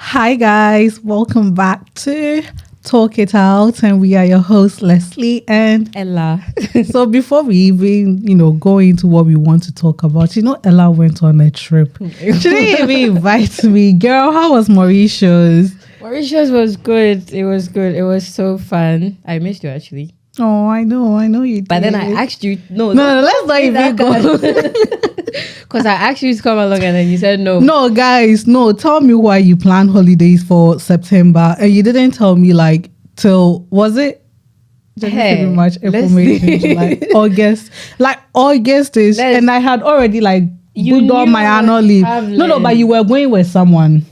Hi guys, welcome back to Talk It Out, and we are your hosts Leslie and Ella. so before we even, go into what we want to talk about, Ella went on a trip. She didn't even invite me. Girl, how was Mauritius? Mauritius was good. It was good. It was so fun. I missed you actually. Oh, I know you did. But then I asked you, no, let's not even go. Because I asked you to come along and then you said no. No, guys, no. Tell me why you plan holidays for September and you didn't tell me till was it? January, March, April, May, June, July, August. August is, and I had already booked all my annual leave. No, but you were going with someone.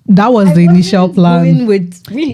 That was the initial plan.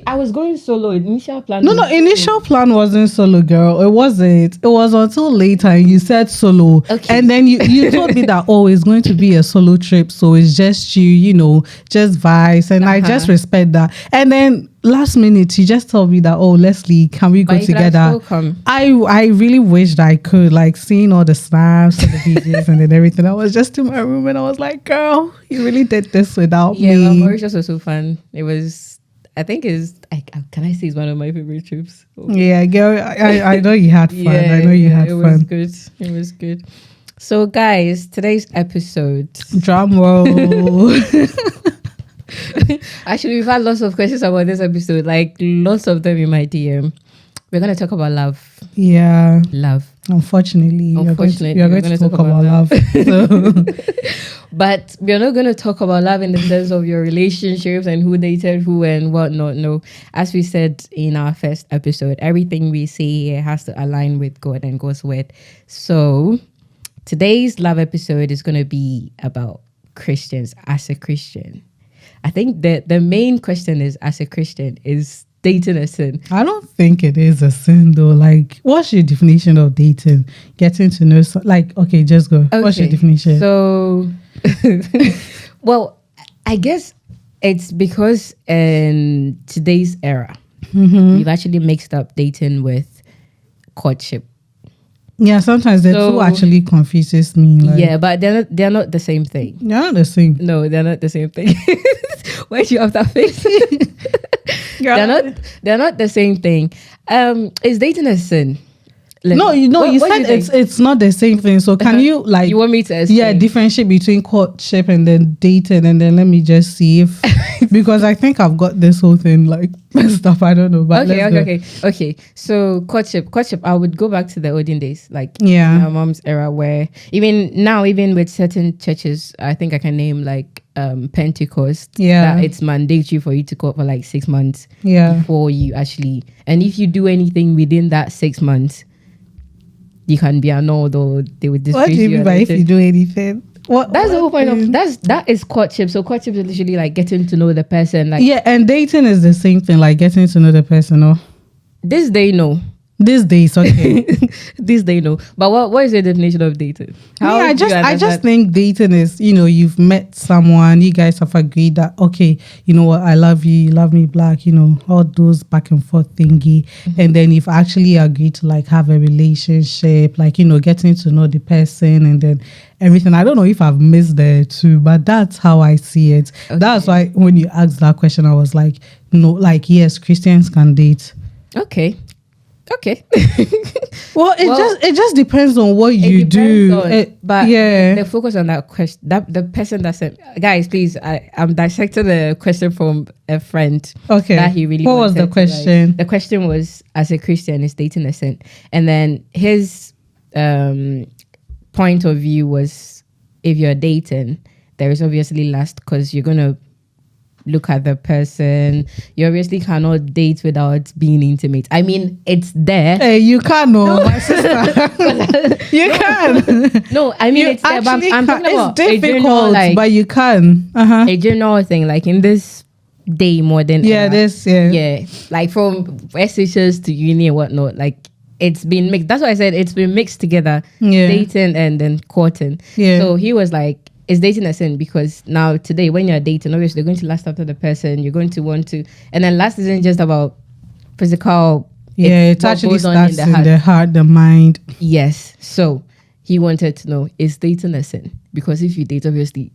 I was going solo. Initial plan. No, initial plan wasn't solo, girl. It wasn't. It was until later and you said solo. Okay. And then you told me that, it's going to be a solo trip. So it's just you, just vibes. And I just respect that. And then last minute, you just told me that, Leslie, can we go together? I really wished I could, seeing all the snaps and the videos and then everything. I was just in my room and I was like, girl, you really did this without me. Yeah, Mauritius was so fun. It was, can I say it's one of my favorite trips? Yeah, girl, I know you had fun. I know you had fun. It was good. So guys, today's episode. Drum roll. Actually, we've had lots of questions about this episode, lots of them in my DM. We're going to talk about love. Yeah. Love. Unfortunately, you're going to talk about love. So. But we're not going to talk about love in the sense of your relationships and who dated who and whatnot. No. As we said in our first episode, everything we say here has to align with God and God's word. So today's love episode is going to be about Christians as a Christian. I think that the main question is, as a Christian, is dating a sin? I don't think it is a sin though. What's your definition of dating? Getting to know, okay, just go. Okay. What's your definition? So, well, I guess it's because in today's era, we've actually mixed up dating with courtship. Yeah, sometimes the two actually confuses me. Yeah, but they're not the same thing. They're not the same. No, they're not the same thing. Why do you have that face? They're not the same thing. Is dating a sin? You said it's not the same thing. So can you you want me to explain? Yeah, differentiate between courtship and then dating, and then let me just see if because I think I've got this whole thing messed up. I don't know. But okay. So courtship. I would go back to the olden days, my mom's era, where even with certain churches, I think I can name Pentecost. Yeah, that it's mandatory for you to court for 6 months. Yeah, before you actually, and if you do anything within that 6 months, you can be annulled or they would disgrace you. What do you mean by if you do anything? That's the whole point of that is courtship. So courtship is literally getting to know the person. And dating is the same thing, getting to know the person. Or this day, no. These days, okay. This day, no. But what is the definition of dating? I just think dating is, you've met someone, you guys have agreed that, okay, you know what, I love you love me black, all those back and forth thingy. Mm-hmm. And then you've actually agreed to have a relationship, getting to know the person and then everything. I don't know if I've missed there too, but that's how I see it. Okay. That's why when you asked that question, I was like, no, yes, Christians can date. Okay. Well, it just depends on what you do. But the focus on that question, that the person that said, guys, please, I'm dissecting the question from a friend. Okay. That he really. What was the question? The question was, as a Christian, is dating a sin? And then his point of view was, if you're dating, there is obviously lust because you're gonna look at the person. You obviously cannot date without being intimate. I mean, it's there. Hey, you can, my sister. You can. No, I mean, it's there. But I'm talking about it's difficult, but you can. A general thing, in this day more than ever. Yeah. From SHS to uni and whatnot, it's been mixed. That's why I said it's been mixed together. Yeah. Dating and then courting. Yeah. So he was like, is dating a sin? Because now today when you're dating, obviously you're going to lust after the person, you're going to want to, and then lust isn't just about physical. It actually starts in the heart, the mind. Yes. So he wanted to know, is dating a sin? Because if you date, obviously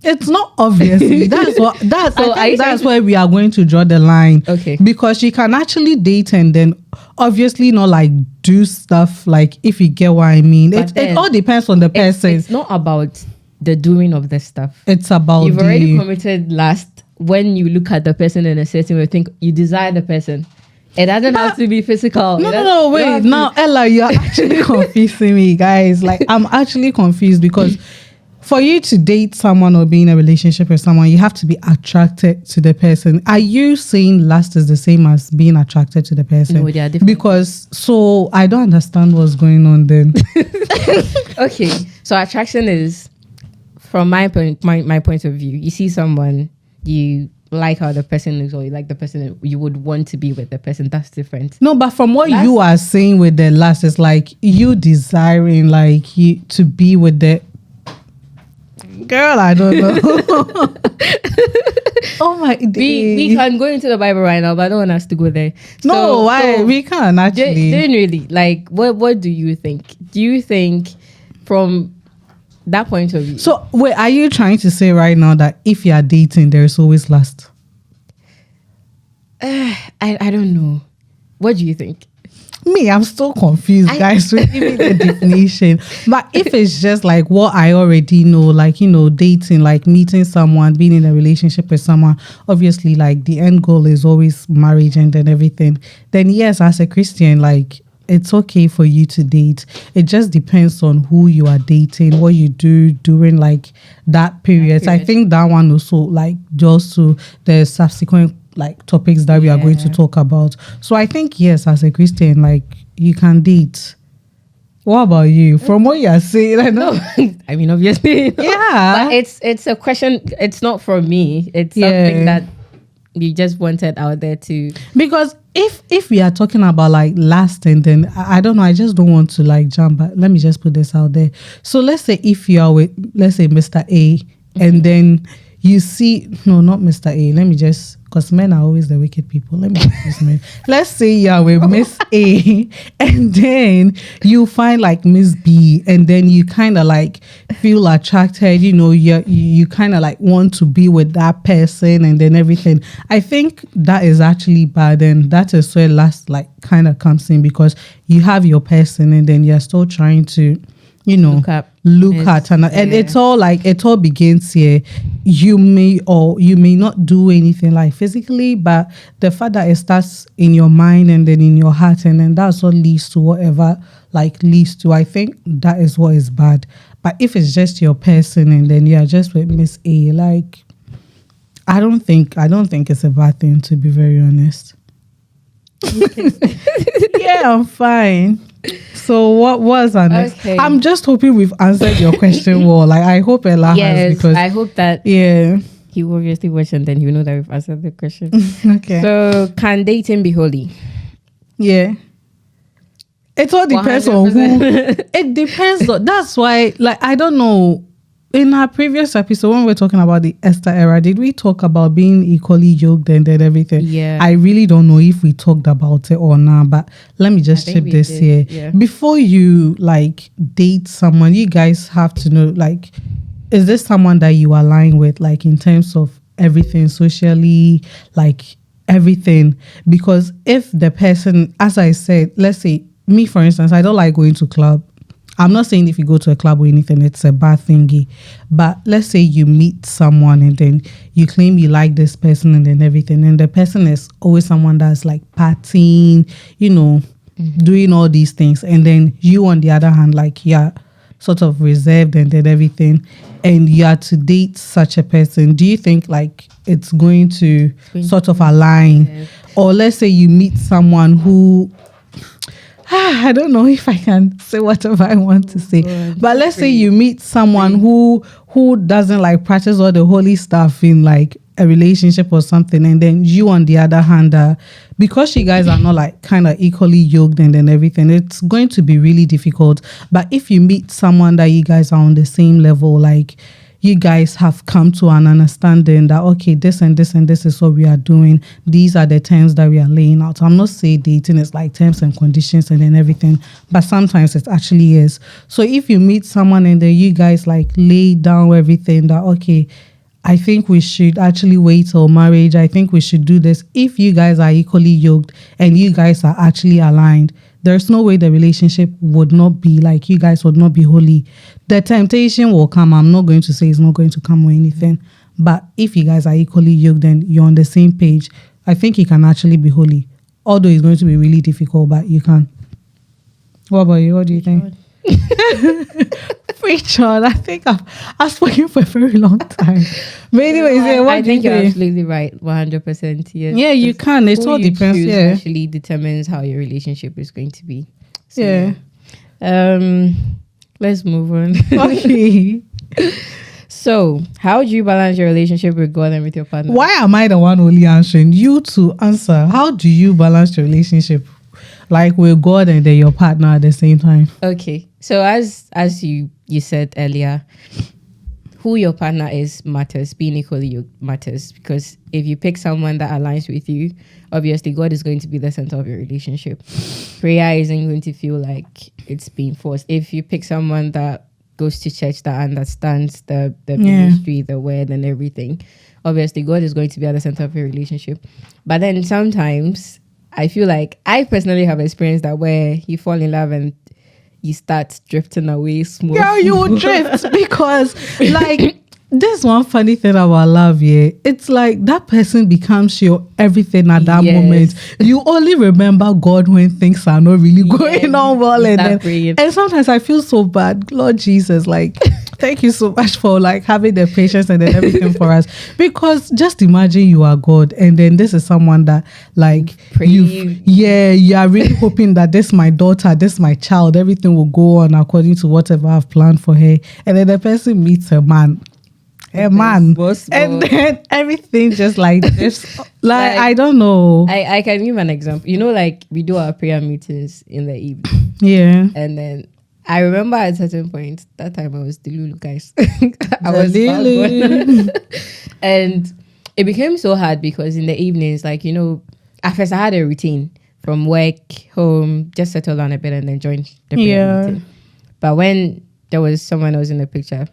It's not obviously. That's what. That's. So I think that's where we are going to draw the line. Okay. Because you can actually date and then obviously not like do stuff like, if you get what I mean. But It all depends on the person. It's not about the doing of the stuff. It's about You've already committed last. When you look at the person in a certain way, think you desire the person. It doesn't have to be physical. No, wait. Now, Ella, you're actually confusing me, guys. Like, I'm actually confused because for you to date someone or be in a relationship with someone, you have to be attracted to the person. Are you saying lust is the same as being attracted to the person? No, they are different. Because, so I don't understand what's going on then. Okay, so attraction is, from my point of view, you see someone, you like how the person looks, or you like the person, you would want to be with the person. That's different. No, but from what you are saying with the lust, it's like you desiring like you to be with the girl. I don't know. Oh my! We can go into the Bible right now, but I don't want us to go there. No, why? We can't actually. Generally, like, what do you think? Do you think from that point of view? So wait, are you trying to say right now that if you are dating, there is always lust? I don't know. What do you think? Me, I'm still confused, guys, with even the definition. But if it's just like what I already know, like, you know, dating, like meeting someone, being in a relationship with someone, obviously, like the end goal is always marriage and then everything. Then yes, as a Christian, like, it's okay for you to date. It just depends on who you are dating, what you do during like that period. I think that one also, like, just to the subsequent like topics that we are going to talk about. So I think yes, as a Christian, like, you can date. What about you? From what you are saying, I know. I mean, obviously, yeah. But it's a question. It's not from me. It's something that you just wanted out there to. Because if we are talking about like last, and then I don't know, I just don't want to like jump. But let me just put this out there. So let's say if you are with, let's say, Mr. A, and then you see, no, not Mr. A. Let me just, because men are always the wicked people. Let me use men. Let's say you are with Miss A, and then you find like Miss B, and then you kind of like feel attracted. You know, you kind of like want to be with that person, and then everything. I think that is actually bad, and that is where lust like kind of comes in, because you have your person, and then you're still trying to, you know, look at and it's all like, it all begins here. You may or you may not do anything like physically, but the fact that it starts in your mind and then in your heart, and then that's what leads to whatever like leads to. I think that is what is bad. But if it's just your person and then you're just with Miss A, like, I don't think it's a bad thing, to be very honest. Yeah, I'm fine. So what was our next? Okay. I'm just hoping we've answered your question well. Like, I hope Ella has, because I hope that he will obviously watch and then you know that we've answered the question. Okay. So, can dating be holy? Yeah. It all depends on who. It depends on, that's why, like, I don't know. In our previous episode, when we were talking about the Esther era, did we talk about being equally yoked and then everything? Yeah. I really don't know if we talked about it or not, but let me just chip this here. Yeah. Before you like date someone, you guys have to know, like, is this someone that you align with, like, in terms of everything socially, like everything? Because if the person, as I said, let's say me, for instance, I don't like going to club. I'm not saying if you go to a club or anything, it's a bad thingy. But let's say you meet someone and then you claim you like this person and then everything. And the person is always someone that's like partying, you know, doing all these things. And then you, on the other hand, like, you're sort of reserved and then everything. And you are to date such a person. Do you think like it's going to sort of align? Yeah. Or let's say you meet someone who... I don't know if I can say whatever I want to say. But let's say you meet someone who doesn't like practice all the holy stuff in like a relationship or something, and then you, on the other hand, because you guys are not like kind of equally yoked and then everything, it's going to be really difficult. But if you meet someone that you guys are on the same level, like, you guys have come to an understanding that, okay, this and this and this is what we are doing. These are the terms that we are laying out. I'm not saying dating is like terms and conditions and then everything, but sometimes it actually is. So if you meet someone and then you guys like lay down everything that, okay, I think we should actually wait till marriage. I think we should do this. If you guys are equally yoked and you guys are actually aligned, there's no way the relationship would not be like, you guys would not be holy. The temptation will come. I'm not going to say it's not going to come or anything. But if you guys are equally yoked and you're on the same page, I think you can actually be holy. Although it's going to be really difficult, but you can. What about you? What do you think? Richard, I think I've spoken for a very long time. But anyways, I think you're absolutely right. 100%. Yes. Yeah, you can. It all depends. Yeah, actually determines how your relationship is going to be. So, yeah. Let's move on. Okay. So, how do you balance your relationship with God and with your partner? Why am I the one only answering? You to answer. How do you balance your relationship, like with God and then your partner at the same time? Okay. So as you said earlier, who your partner is matters. Being equally yoked matters, because if you pick someone that aligns with you, obviously God is going to be the center of your relationship. Prayer isn't going to feel like it's being forced. If you pick someone that goes to church, that understands the ministry, the word and everything, obviously God is going to be at the center of your relationship. But then sometimes I feel like I personally have experienced that where you fall in love and you start drifting away smooth. Yeah, you will drift because like there's one funny thing about love, yeah. It's like that person becomes your everything at that moment. You only remember God when things are not really going on well, and sometimes I feel so bad. Lord Jesus, like thank you so much for like having the patience and then everything for us. Because just imagine you are God and then this is someone that like you are really hoping that this my daughter, this my child, everything will go on according to whatever I've planned for her, and then the person meets a man, and then everything just like this. Like I don't know. I can give an example. You know, like we do our prayer meetings in the evening. Yeah. And then I remember at a certain point, that time I was Delulu, guys. I was and it became so hard because in the evenings, like, you know, at first I had a routine from work, home, just settle down a bit and then join the prayer meeting. But when there was someone else in the picture,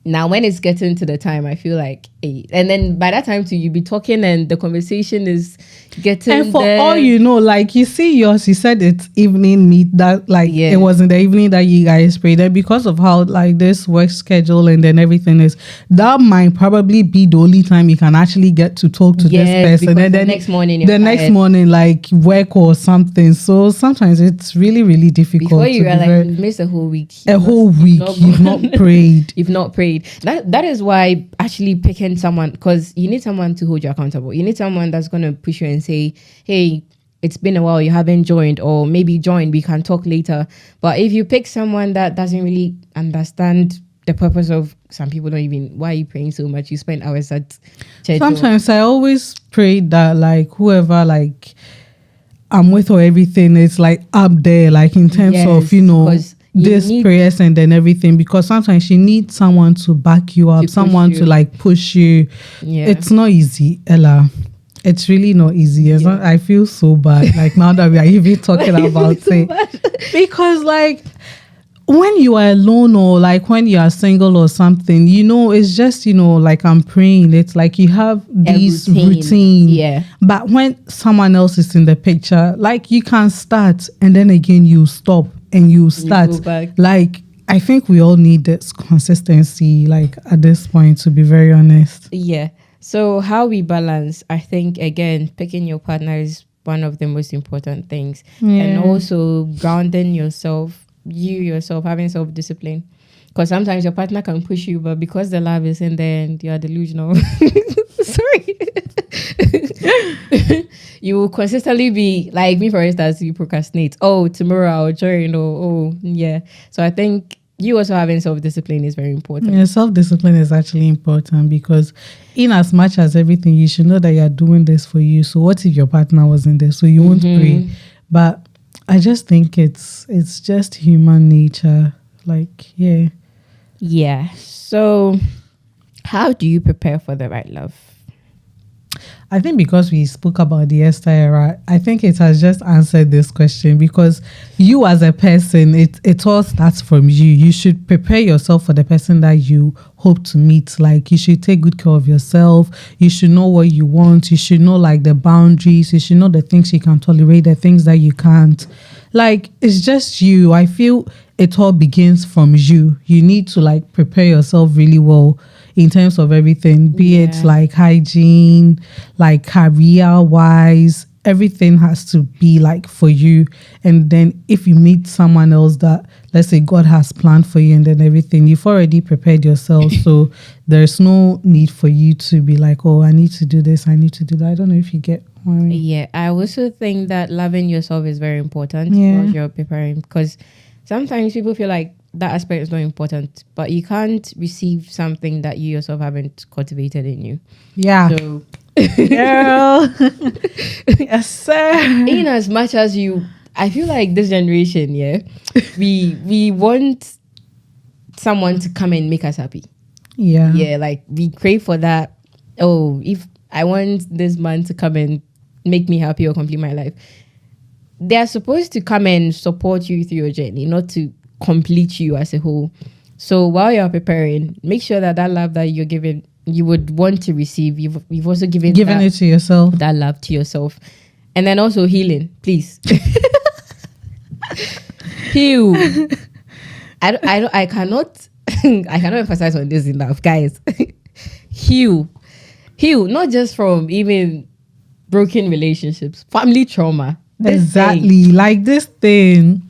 now when it's getting to the time, I feel like, hey, and then by that time too, you be talking and the conversation is getting and for there. all you know, like you see yours, you said it's evening meet, that like it was in the evening that you guys prayed, and because of how like this work schedule and then everything is, that might probably be the only time you can actually get to talk to this person, and then next morning next morning like work or something. So sometimes it's really, really difficult. Before you realize you missed a whole week. You've not prayed. You've not prayed. That is why actually picking someone, because you need someone to hold you accountable. You need someone that's going to push you and say, hey, it's been a while, you haven't joined, or maybe join, we can talk later. But if you pick someone that doesn't really understand the purpose of, some people don't even, why are you praying so much? You spend hours at church. Sometimes I always pray that like whoever like I'm with or everything is like up there, like in terms of, you know, this prayers and then everything, because sometimes you need someone to back you up, someone to like push you. It's not easy, Ella. It's really not easy. I feel so bad like now that we are even talking about it, because like when you are alone or like when you are single or something, you know, it's just, you know, like I'm praying, it's like you have this routine. But when someone else is in the picture, like you can start and then again you stop and you start. Like I think we all need this consistency, like at this point, to be very honest. So how we balance, I think again, picking your partner is one of the most important things. And also grounding yourself, having self-discipline, because sometimes your partner can push you, but because the love is in there and you are delusional sorry you will consistently be like me. For instance, you procrastinate, tomorrow I'll join, so I think you also having self-discipline is very important. Self-discipline is actually important, because in as much as everything, you should know that you're doing this for you. So what if your partner wasn't there? So you won't pray. But I just think it's just human nature. Like, So how do you prepare for the right love? I think because we spoke about the Esther era, I think it has just answered this question, because you as a person, it all starts from you. You should prepare yourself for the person that you hope to meet. Like, you should take good care of yourself. You should know what you want. You should know like the boundaries. You should know the things you can tolerate, the things that you can't. Like, it's just you. I feel it all begins from you. You need to like prepare yourself really well in terms of everything, be it like hygiene, like career wise, everything has to be like for you. And then if you meet someone else that, let's say, God has planned for you, and then everything, you've already prepared yourself. So there's no need for you to be like, oh, I need to do this, I need to do that. I don't know if you get what I mean. Yeah, I also think that loving yourself is very important Yeah. while you're preparing, because sometimes people feel like that aspect is not important, but you can't receive something that you yourself haven't cultivated in you. Yeah. So, Girl. Yes, sir. in as much as you, I feel like this generation, we want someone to come and make us happy. Yeah. Yeah, like we crave for that. Oh, if I want this man to come and make me happy or complete my life, they are supposed to come and support you through your journey, not to complete you as a whole. So while you're preparing, make sure that that love that you're giving, you would want to receive, you've also given it to yourself. that love to yourself. And then also healing, please. Heal. I cannot I cannot emphasize on this enough, guys. Heal, not just from even broken relationships, family trauma. Exactly, like this thing.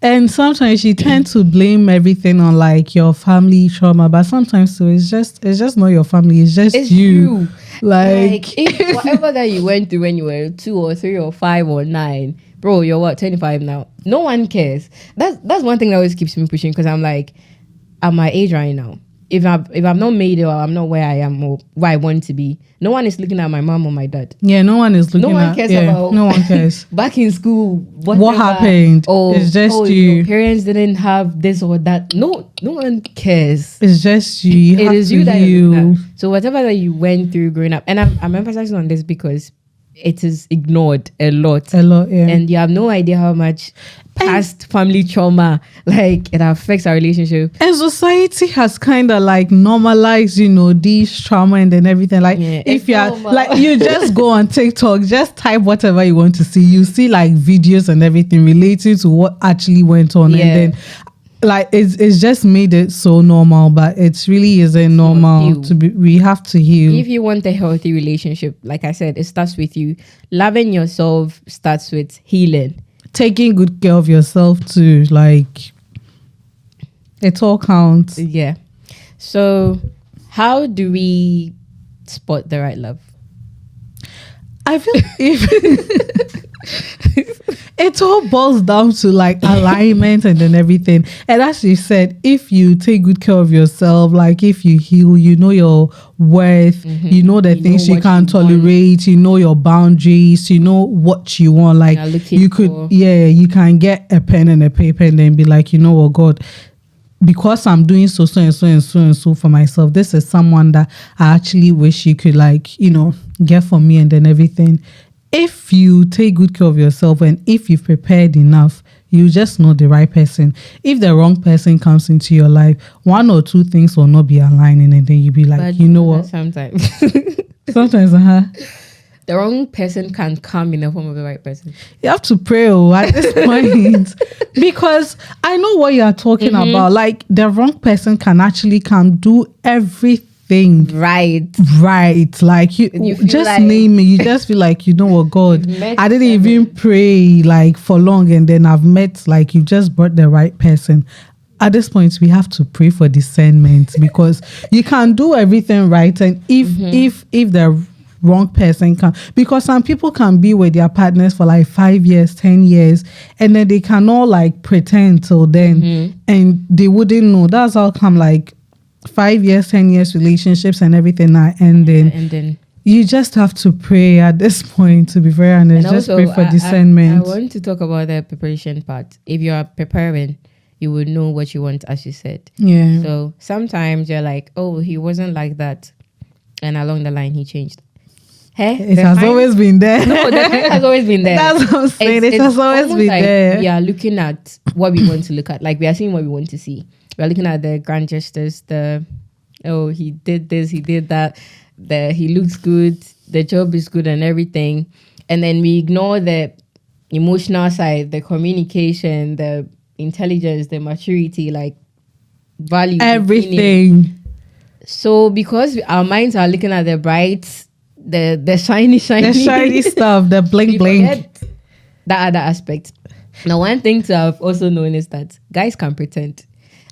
And sometimes you tend to blame everything on like your family trauma, but sometimes so it's just not your family, it's just you. Like if whatever that you went through when you were 2 or 3 or 5 or 9, bro, you're what, 25 now? No one cares. That's one thing that always keeps me pushing, because I'm like, at my age right now, if I'm not made it, or I'm not where I am or where I want to be, no one is looking at my mom or my dad. Yeah, no one is looking at. No one cares about. No one cares. Back in school, what happened? It's just you. Your parents didn't have this or that. No one cares. It's just you. It is you that you. So whatever that you went through growing up, and I'm emphasizing on this because it is ignored a lot. Yeah. And you have no idea how much past family trauma, like, it affects our relationship. And society has kind of like normalized, these trauma and then everything. Like, if you're like, you just go on TikTok, just type whatever you want to see. You see like videos and everything relating to what actually went on. Yeah. And then like it's just made it so normal, but it really isn't normal to be. We have to heal. If you want a healthy relationship, like I said, it starts with you. Loving yourself starts with healing. Taking good care of yourself too. Like, it all counts. Yeah. So how do we spot the right love? I feel it all boils down to like alignment and then everything. And as you said, if you take good care of yourself, like if you heal, you know your worth, you know the things you can tolerate, you know your boundaries, you know what you want. Like you could, you can get a pen and a paper and then be like, you know what, God, because I'm doing so and so and so and so for myself, this is someone that I actually wish you could like, get for me and then everything. If you take good care of yourself and if you've prepared enough, you just know the right person. If the wrong person comes into your life, 1 or 2 things will not be aligning, and then you'll be like, but you know what? Sometimes. The wrong person can come in the form of the right person. You have to pray at this point, because I know what you are talking about. Like, the wrong person can actually do everything. Right. Like you just like, name it. You just feel like, you know what, God, I didn't even pray like for long, and then I've met, like, you just brought the right person. At this point, we have to pray for discernment, because you can do everything right, and if the wrong person can, because some people can be with their partners for like 5 years, 10 years, and then they cannot like pretend till then, and they wouldn't know. That's how come like 5 years, 10 years relationships and everything are ending. And then you just have to pray at this point, to be very honest. Just also, pray for discernment. I want to talk about the preparation part. If you are preparing, you will know what you want, as you said. Yeah. So sometimes you're like, oh, he wasn't like that, and along the line he changed. It has always been there. No, the sign has always been there. That's what I'm saying. It has always almost been like there. we are looking at what we want to look at. Like we are seeing what we want to see. We are looking at the grand gestures, he did this, he did that, he looks good, the job is good and everything. And then we ignore the emotional side, the communication, the intelligence, the maturity, like value, Everything. So because our minds are looking at the bright, the shiny stuff, the bling we bling. forget that other aspect. Now, one thing to have also known is that guys can pretend.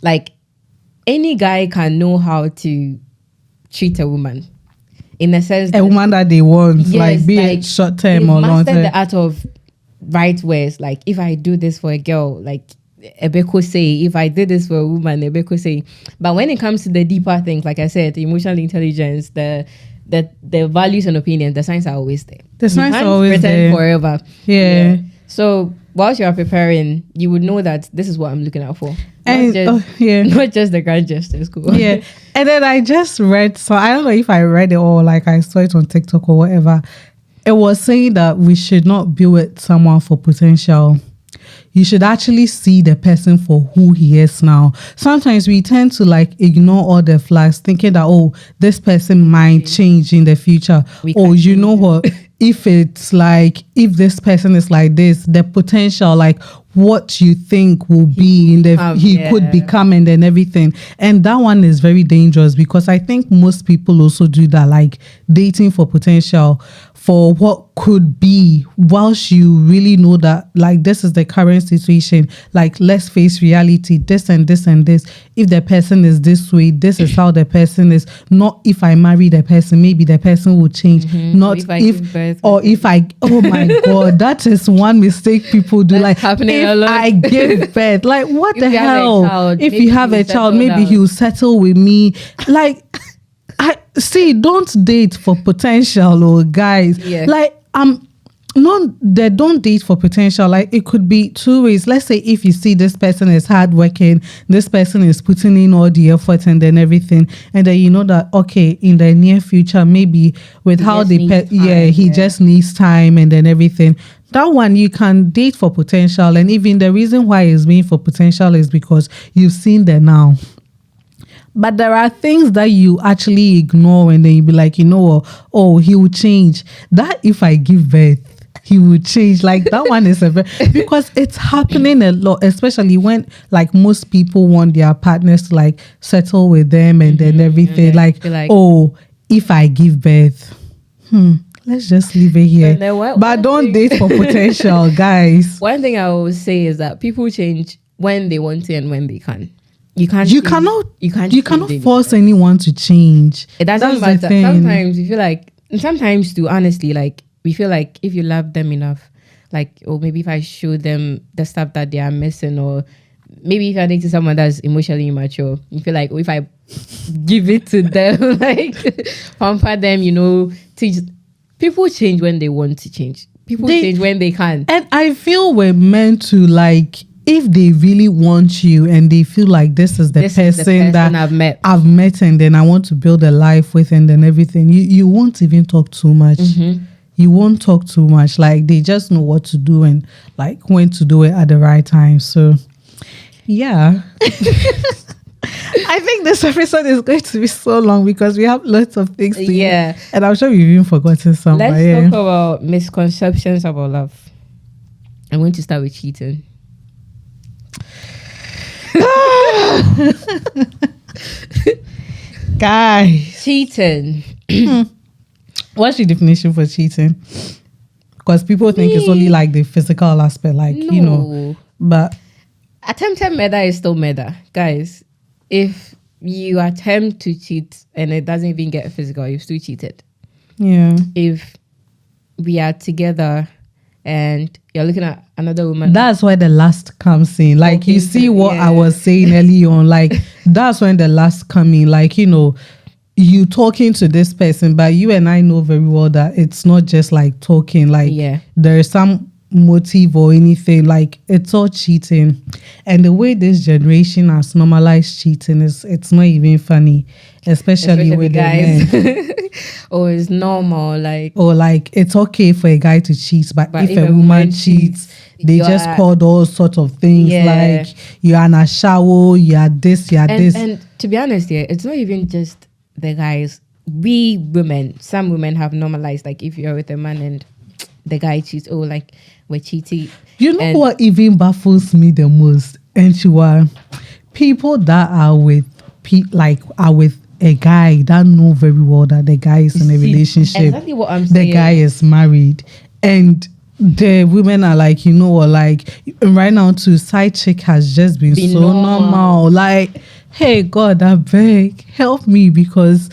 Like any guy can know how to treat a woman, in a sense, A woman that they want, yes, like be it short term or long term. The art of right words. Like if I do this for a girl, like Ebeko say, if I did this for a woman, Ebeko say. But when it comes to the deeper things, like I said, emotional intelligence, the values and opinions, the signs are always there. The signs are pretend always there forever. Yeah. So whilst you are preparing, you would know that this is what I'm looking out for. And Not just the grand gestures. Cool. Yeah. And then I just read, so I don't know if I read it or like I saw it on TikTok or whatever. It was saying that we should not be with someone for potential. You should actually see the person for who he is now. Sometimes we tend to like ignore all the flags, thinking that, oh, this person might change in the future. Oh, you know what? If it's like, if this person is like this, the potential, like what you think will be in the, he could become and then everything. And that one is very dangerous because I think most people also do that, like dating for potential, for what could be, whilst you really know that like this is the current situation. Like let's face reality, this and this and this. If the person is this way, this is how the person is. Not if I marry the person, maybe the person will change. Not if I oh my god, that is one mistake people do. That's like happening if a lot. I give birth, like what the hell? If you have a child, maybe he will settle with me. Like I see, don't date for potential, or guys. Yeah. Like they don't date for potential. Like it could be two ways. Let's say if you see this person is hardworking, this person is putting in all the effort and then everything, and then you know that okay, in the near future, maybe with he how they he just needs time and then everything. That one you can date for potential, and even the reason why it's being for potential is because you've seen the now. But there are things that you actually ignore and then you be like, you know what? Oh, he will change. That if I give birth, he will change. Like that one is because it's happening a lot, especially when like most people want their partners to like settle with them and then everything. Like, oh, if I give birth, let's just leave it here. But don't date for potential, guys. One thing I always say is that people change when they want to and when they can. You cannot force anyone to change. It doesn't matter. Sometimes you feel like, sometimes too, honestly, like we feel like if you love them enough, like, or maybe if I show them the stuff that they are missing, or maybe if I date someone that's emotionally immature, you feel like, oh, if I give it to them, like pamper them, teach. People change when they want to change. People change when they can. And I feel we're meant to like, if they really want you and they feel like this is the person that I've met and then I want to build a life with and then everything, you won't even talk too much. You won't talk too much. Like they just know what to do and like when to do it at the right time. So yeah. I think this episode is going to be so long because we have lots of things to hear. And I'm sure we've even forgotten some. Let's talk about misconceptions about love. I'm going to start with cheating. Guys, cheating. What's the definition for cheating? Because people think it's only like the physical aspect, like but attempted murder is still murder, guys. If you attempt to cheat and it doesn't even get physical, you've still cheated. Yeah. If we are together and you're looking at another woman, that's where the lust comes in. Like you see what I was saying early on, like that's when the lust come in. Like, you talking to this person, but you and I know very well that it's not just like talking, like there is some motive or anything, like it's all cheating. And the way this generation has normalized cheating it's not even funny. especially with the guys. men. Or it's normal, like, Or like it's okay for a guy to cheat, but if a woman cheats, they just called all sorts of things like you are in a shower, you are this, you are this. And to be honest, it's not even just the guys. We women, some women have normalized, like if you're with a man and the guy cheats, oh, like we're cheating. You know what even baffles me the most? And you are people that are with are with a guy that know very well that the guy is in a relationship. Exactly what I'm saying. The guy is married, and the women are like, you know what, like right now too, side chick has just been so normal. Like, hey God, I beg, help me, because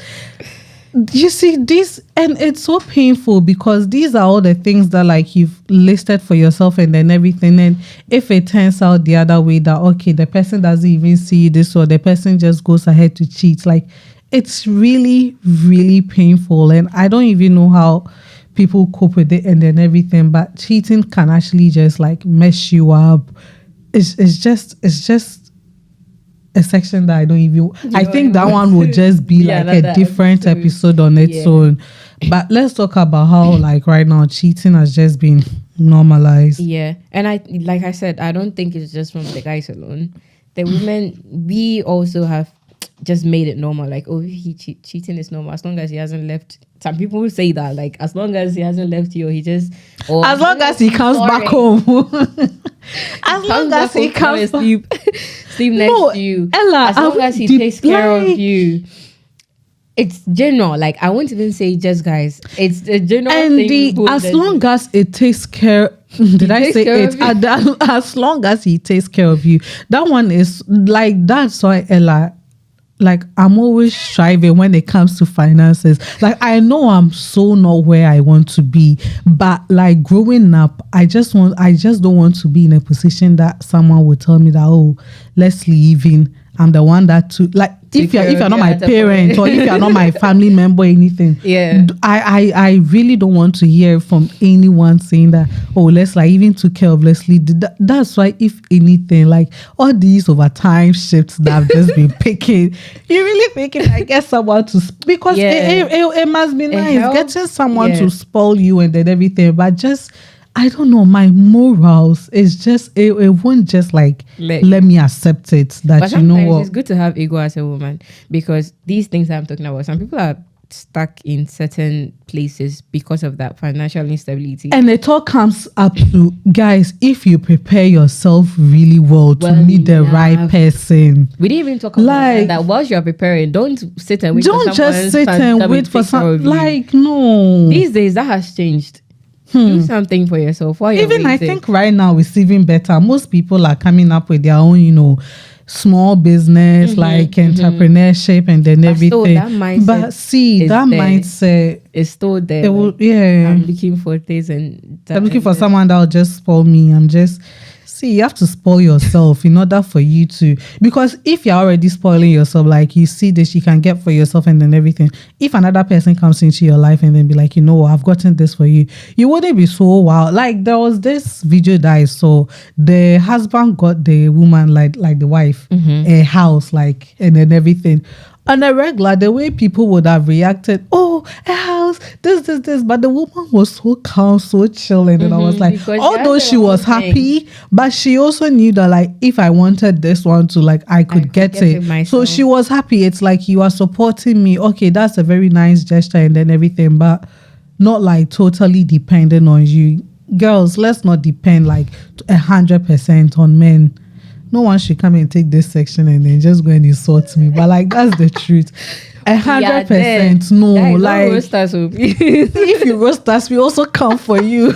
you see this, and it's so painful because these are all the things that like you've listed for yourself and then everything, and if it turns out the other way that okay, the person doesn't even see this, or the person just goes ahead to cheat, like it's really, really painful. And I don't even know how people cope with it and then everything, but cheating can actually just like mess you up. It's just a section that I don't even. I think that one would just be like a different episode on its own. But let's talk about how like right now cheating has just been normalized. Yeah, and like I said, I don't think it's just from the guys alone. The women, we also have just made it normal. Like, oh, cheating is normal as long as he hasn't left. Some people will say that, like, as long as he hasn't left you, he just, or as long as he comes back home. As long as he comes sleep next to you, Ella, as long as he takes care of you. It's general. Like, I won't even say just guys. It's a general thing. And as long as it takes care. Did I say it? As long as he takes care of you, that one is like, that's why Ella. Like, I'm always striving when it comes to finances. Like, I know I'm so not where I want to be, but like growing up, I just don't want to be in a position that someone would tell me that, oh, let's leave in. I'm the one that to like, if you're not my parent or if you're not my family member or anything, I really don't want to hear from anyone saying that, oh, let's like even took care of Leslie. That's why, if anything, like all these overtime shifts that I've just been picking, you really thinking I get someone to because it must be nice getting someone to spoil you and then everything, but just I don't know, my morals is just it won't just like let me accept it that, but you know what, it's good to have ego as a woman, because these things that I'm talking about, some people are stuck in certain places because of that financial instability, and it all comes up to, guys, if you prepare yourself really well to meet the right person. We didn't even talk about that. Whilst you're preparing, don't sit and wait. Don't just sit and wait for some, like, no, these days that has changed. Do something for yourself. Even I think right now it's even better. Most people are coming up with their own, you know, small business, like entrepreneurship and then everything. That mindset, but see, that mindset is still there. I'm looking for this and that. I'm looking for someone that will just spoil me. See, you have to spoil yourself in order for you to, because if you're already spoiling yourself, like you see this, you can get for yourself and then everything. If another person comes into your life and then be like, you know what, I've gotten this for you, you wouldn't be so wow. Like there was this video that I saw, the husband got the woman, like the wife, a house, like, and then everything. On a regular, the way people would have reacted, oh, a house, this, but the woman was so calm, so chill, and then I was like, although she was happy, but she also knew that like if I wanted this one to, like, I could get it. So she was happy. It's like, you are supporting me. Okay, that's a very nice gesture and then everything, but not like totally dependent on you. Girls, let's not depend like 100% on men. No one should come and take this section and then just go and insult me. But like, that's the truth. 100% no. Like, if you roast us, we also come for you.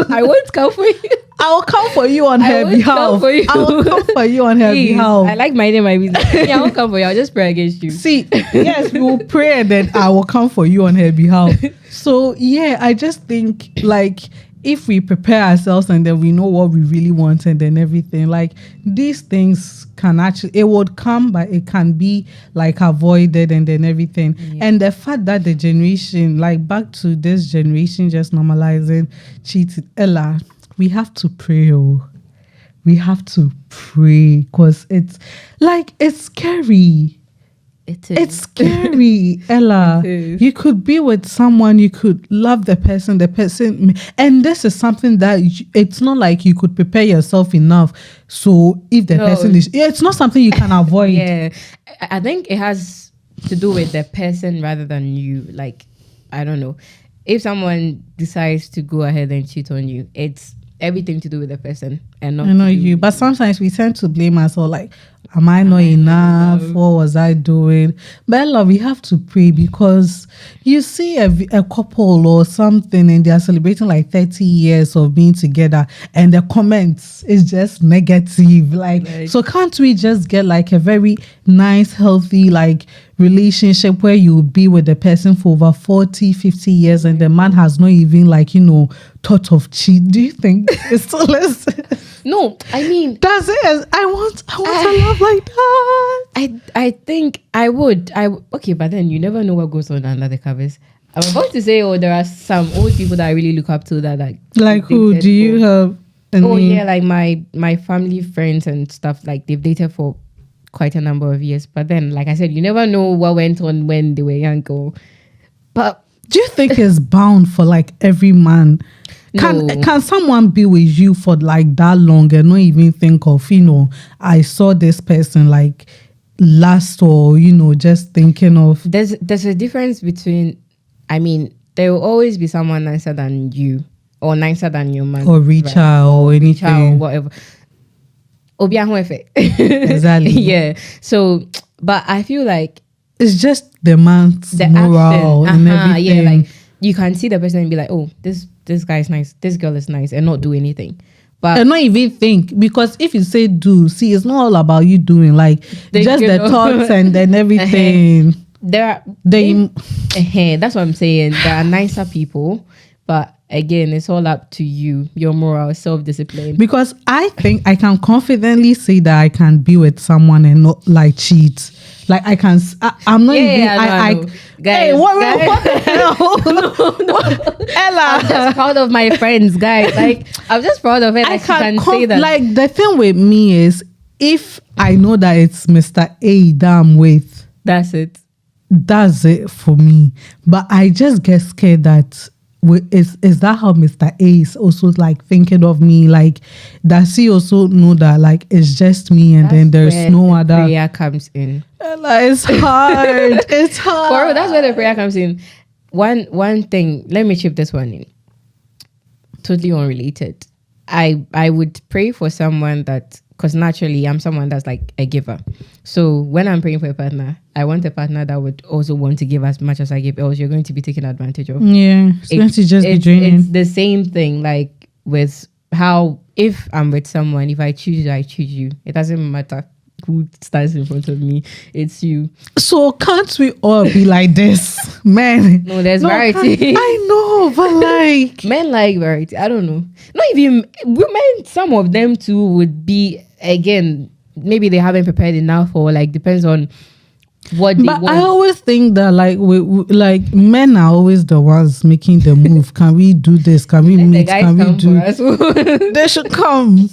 I won't come for you. I will come for you on her behalf. I will come for you on her behalf. I like minding my business. I won't come for you. I'll just pray against you. See, yes, we will pray and then I will come for you on her behalf. So yeah, I just think like, if we prepare ourselves and then we know what we really want and then everything, like these things can actually, it would come, but it can be like avoided and then everything. And the fact that the generation, like back to this generation just normalizing cheating, Ella, we have to pray. We have to pray because it's like, it's scary. It is. It's scary, Ella. It is. You could be with someone, you could love the person, and this is something that it's not like you could prepare yourself enough. So if the person is, it's not something you can avoid. Yeah, I think it has to do with the person rather than you. Like, I don't know. If someone decides to go ahead and cheat on you, it's everything to do with the person and not you. But sometimes we tend to blame ourselves, like, am I not enough? What was I doing? But love, we have to pray, because you see a couple or something and they are celebrating like 30 years of being together, and the comments is just negative. Like, so can't we just get like a very nice, healthy, like, relationship where you be with the person for over 40, 50 years and the man has not even, like, thought of cheat? Do you think it's still less? No, I mean, that's it. I want a love like that. I think I would. Okay, but then you never know what goes on under the covers. I'm about to say, there are some old people that I really look up to that like who do you have? Yeah, like my family friends and stuff. Like, they've dated for quite a number of years, but then, like I said, you never know what went on when they were young. But do you think it's bound for like every man? Can someone be with you for like that long and not even think of, I saw this person like last, or just thinking of? There's a difference between, I mean, there will always be someone nicer than you, or nicer than your man, or richer, right? Or anything, or whatever. Exactly. Yeah. So, but I feel like it's just the man's moral and everything. Yeah, like, you can see the person and be like, oh, this guy is nice, this girl is nice, and not do anything. But and not even think, because if you say do, see, it's not all about you doing, like, just the thoughts and then everything. That's what I'm saying. There are nicer people, but again, it's all up to you, your moral, self-discipline. Because I think I can confidently say that I can be with someone and not like cheat. Like, I can. I'm not even. I know. Guys, hey, what the hell? No. Ella, I'm just proud of my friends, guys. Like, I'm just proud of it. Like, I can say that. Like, the thing with me is, if I know that it's Mr. A that I'm with, that's it for me. But I just get scared that. Is that how Mr. A is also like thinking of me? Like, does he also know that like it's just me and then there's no other? Prayer comes in. It's hard. It's hard. That's where the prayer comes in. One thing. Let me chip this one in. Totally unrelated. I would pray for someone that, because naturally I'm someone that's like a giver. So when I'm praying for a partner, I want a partner that would also want to give as much as I give, else you're going to be taken advantage of. Yeah, it's going to just be draining. It's the same thing, like with how, if I'm with someone, if I choose you, I choose you. It doesn't matter who stands in front of me, it's you. So can't we all be like this, man? No, there's variety. I know, but like men like variety. I don't know. Not even women. Some of them too would be, again, maybe they haven't prepared enough, or like depends on what they want. I always think that like like men are always the ones making the move. Can we do this? Can we meet? Can we do? They should come.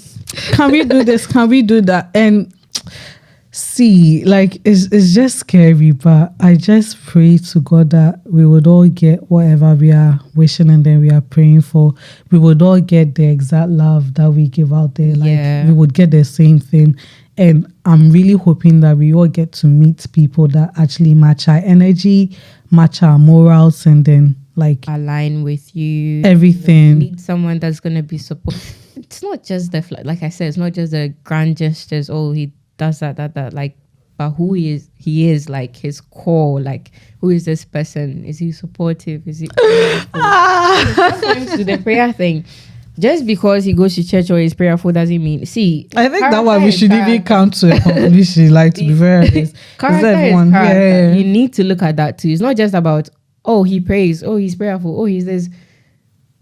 Can we do this? Can we do that? And see, like, it's just scary, but I just pray to God that we would all get whatever we are wishing and then we are praying for. We would all get the exact love that we give out there. Like, we would get the same thing. And I'm really hoping that we all get to meet people that actually match our energy, match our morals, and then like align with you. Everything. Need someone that's gonna be supportive. It's not just like I said, it's not just the grand gestures. Oh, he does that, like, but who he is like his core, like, who is this person? Is he supportive? Is he sometimes to the prayer thing, just because he goes to church or is prayerful doesn't mean, see, I think that one we should even come to a conclusion, like, to be very honest. Everyone, you need to look at that too. It's not just about, oh, he prays, oh, he's prayerful, oh, he's this.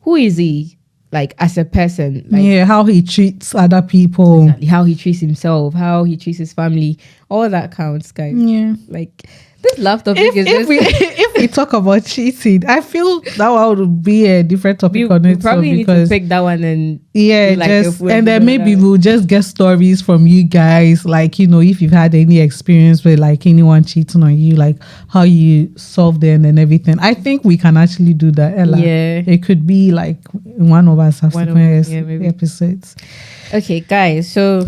Who is he? Like, as a person, like, how he treats other people, exactly, how he treats himself, how he treats his family, all that counts, guys. Yeah, like This love topic is if we if we talk about cheating, I feel that one would be a different topic on we its own, probably need to because pick that one and yeah, do like a just full and then episode maybe on that. we'll just get stories from you guys, like, you know, if you've had any experience with like anyone cheating on you, like how you solved it and everything. I think we can actually do that, Ella. Yeah. It could be like one of our subsequent maybe. episodes. Okay, guys. So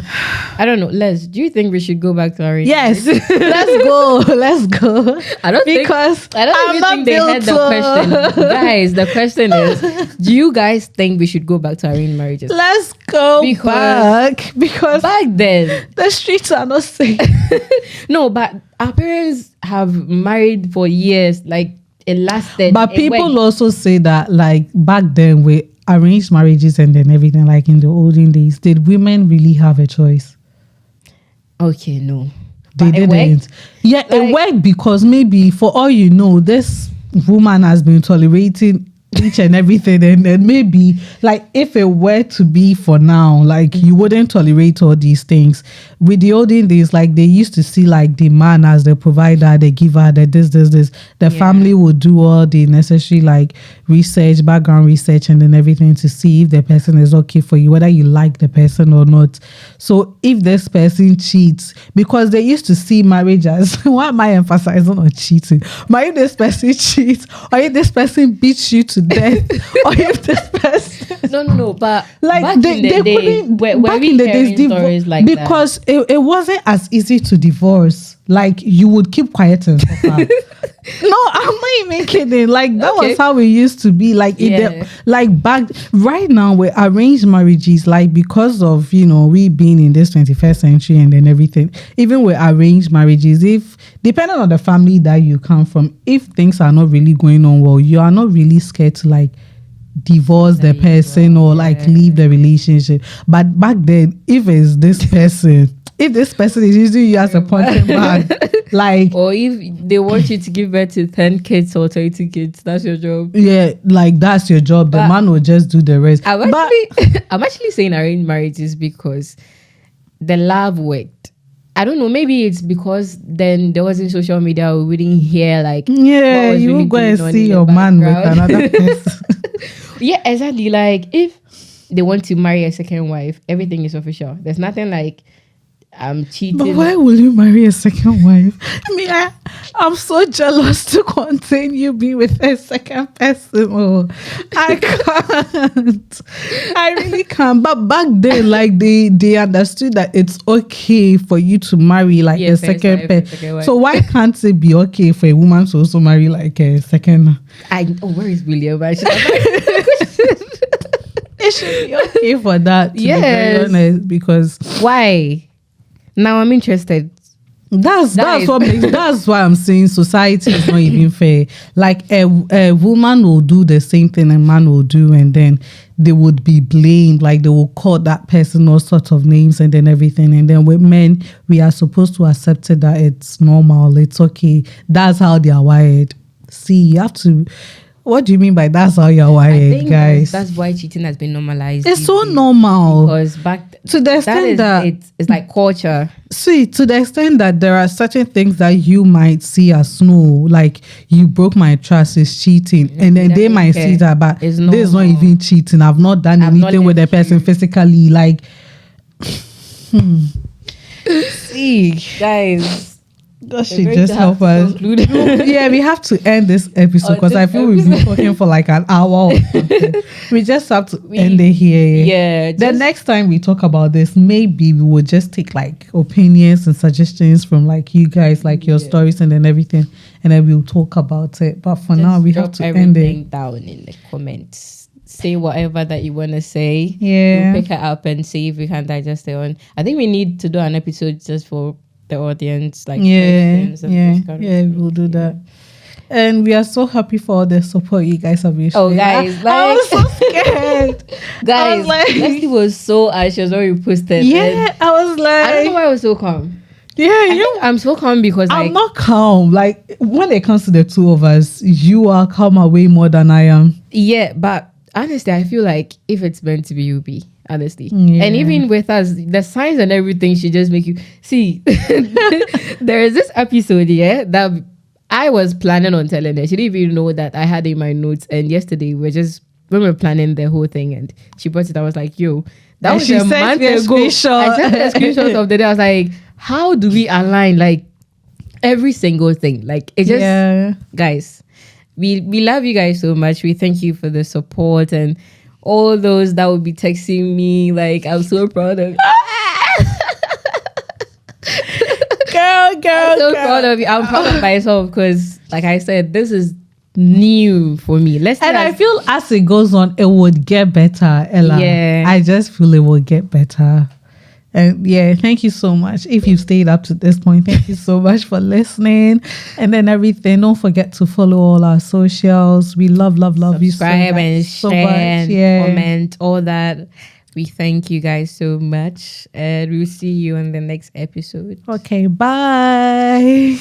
I don't know. Les, do you think we should go back to our Yes, let's go. Let's go. I don't Because think, I don't I'm even not think they had the built question. Guys, the question is, do you guys think we should go back to arranged marriages? Let's go back, because Back then, the streets are not safe. no, but our parents have married for years. Like it lasted. But it people went. also say that like back then with arranged marriages and then everything, like in the olden days, did women really have a choice? Okay, no. They But it didn't. worked. Yeah, it Like- worked because maybe for all you know, this woman has been tolerating each and everything, and then maybe like if it were to be for now, like you wouldn't tolerate all these things. With the olden days, like they used to see like the man as the provider, the giver, the this. The Yeah. family would do all the necessary like research, background research, and then everything to see if the person is okay for you, whether you like the person or not. So if this person cheats, because they used to see marriage as why am I emphasizing on cheating? But if this person cheats, or if this person beats you to death, or if this person No. But like back they in the day, couldn't were back we in the hearing days stories like because it wasn't as easy to divorce. Like you would keep quiet and suffer. No, I'm not even kidding. Like that Okay. was how it used to be. Like Yeah. like back right now with arranged marriages, like because of you know we being in this 21st century and then everything, even with arranged marriages, if depending on the family that you come from, if things are not really going on well, you are not really scared to like divorce the Let it person go, or like yeah. leave the relationship. But back then, if it's this person, if this person is using you as a punching bag, like Or if they want you to give birth to 10 kids or 20 kids, that's your job. yeah, like that's your job. The But man will just do the rest. I'm But actually, I'm actually saying arranged marriages because the love worked. I don't know, maybe it's because then there wasn't social media, we wouldn't hear like yeah, what was you really will go going and on see in the your man with background. another person. Yeah, exactly. Like if they want to marry a second wife, everything is official. There's nothing like I'm cheating. But why will you marry a second wife? I'm so jealous to continue being with a second person. Oh, I can't. I really can't. But back then, like they understood that it's okay for you to marry like Yeah, a first second wife, person. second wife. So why can't it be okay for a woman to also marry like a second? Where is William? I should have It should be okay for that. To be Yes. very honest, because Why? Now I'm interested. that's Guys. that's why I'm saying society is not even fair. Like a woman will do the same thing a man will do, and then they would be blamed. Like they will call that person all sorts of names and then everything. And then with men, we are supposed to accept it that it's normal, it's okay. That's how they are wired. See, you have to. What do you mean by that's how you're I wired, think guys? that's why cheating has been normalized. It's these so days. normal. Because back To the extent that it's like culture. see, to the extent that there are certain things that you might see as no, like you broke my trust is cheating, and then they don't might care. see that, but It's this is not normal. even cheating. I've not done I've not anything with the left person you. physically. Like, See, guys. God we're should going just to have help to us. conclude. Yeah, we have to end this episode On because I this feel we've been episode. talking for like an hour or something. We just have to We- end it here. Yeah. The just- next time we talk about this, maybe we will just take like opinions and suggestions from like you guys, like your Yeah. stories and then everything, and then we'll talk about it. But for just now, we drop have to end everything it. down in the comments. Say whatever that you want to say. Yeah. We'll pick it up and see if we can digest it on. I think we need to do an episode just for the audience. Like questions and this kind of Yeah, thing. we'll do that. And we are so happy for all the support you guys have been Oh, showing. guys, I was so scared. I Guys, was like- Leslie was so anxious when we posted. Yeah, And I was I don't know like, why I was so calm. yeah, I you. think I'm so calm because I'm like not calm. Like when it comes to the two of us, you are calmer way more than I am. yeah, but honestly, I feel like if it's meant to be, you'll be. Honestly, Yeah. and even with us, the signs and everything should just make you see. There is this episode, yeah, that I was planning on telling her. She didn't even know that I had in my notes. And yesterday when we were planning the whole thing, and she brought it. I was like, "Yo, that And was she a sent month me a ago." screenshot. I sent her a screenshot of the day. I was like, "How do we align like every single thing? Like it just, Yeah. guys." We love you guys so much. We thank you for the support and all those that would be texting me. Like I'm so proud of you. I'm so proud of you. I'm proud of myself because, like I said, this is new for me. I feel as it goes on, it would get better, Ella. Yeah. I just feel it will get better. And yeah, thank you so much. If you've stayed up to this point, thank you so much for listening. And then everything. Don't forget to follow all our socials. We love you so subscribe much. and So share much. and Yeah. comment, all that. We thank you guys so much, and we'll see you on the next episode. Okay, bye.